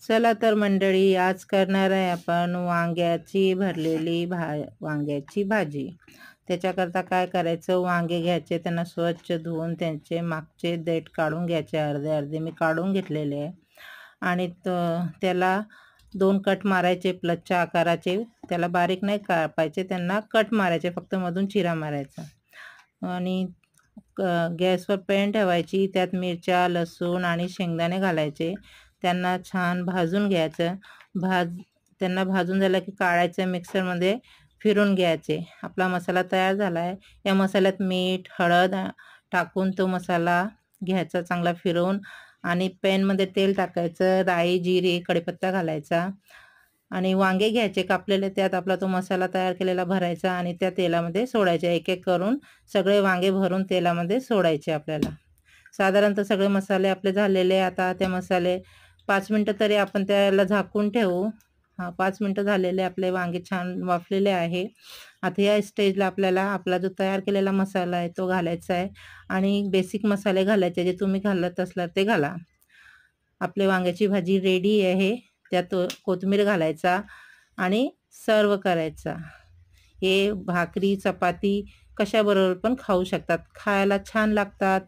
चला तर मंडळी, आज करणार आहे आपण वांग्याची भरलेली वांग्याची भाजी. त्याच्याकरता काय करायचं, वांगे घ्यायचे, त्यांना स्वच्छ धुवून त्यांचे मागचे देठ काढून घ्यायचे. अर्धे अर्धे मी काढून घेतलेले आहे. आणि त्याला 2 कट मारायचे प्लसच्या आकाराचे. त्याला बारीक नाही कापायचे, त्यांना कट मारायचे, फक्त मधून चिरा मारायचा. आणि गॅसवर पॅन ठेवायची, त्यात मिरच्या, लसूण आणि शेंगदाणे घालायचे. त्यांना छान भाजून घ्यायचं. त्यांना भाजून झालं की काढायचं, मिक्सरमध्ये फिरून घ्यायचे. आपला मसाला तयार झाला आहे. या मसाल्यात मीठ, हळद टाकून तो मसाला घ्यायचा चांगला फिरवून. आणि पॅनमध्ये तेल टाकायचं, राई, जिरे, कढीपत्ता घालायचा आणि वांगे घ्यायचे कापलेले. त्यात आपला तो मसाला तयार केलेला भरायचा आणि त्या तेलामध्ये सोडायचे. एक एक करून सगळे वांगे भरून तेलामध्ये सोडायचे. आपल्याला साधारणतः सगळे मसाले आपले झालेले. आता ते मसाले 5 मिनटं तरी आपण त्याला झाकून ठेवू. 5 मिनटं झालेले, आपले वांगे छान वाफलेले आहे. आता या स्टेजला आपल्याला आपला जो तयार केलेला मसाला आहे तो घालायचा आहे आणि बेसिक मसाले घालायचे, जे तुम्ही घालत असला ते घाला. आपली वांग्याची भाजी रेडी आहे. त्यात कोथिंबीर घालायचा आणि सर्व करायचा. हे भाकरी, चपाती कशाबरोबर पण खाऊ शकतात. खायला छान लागतात.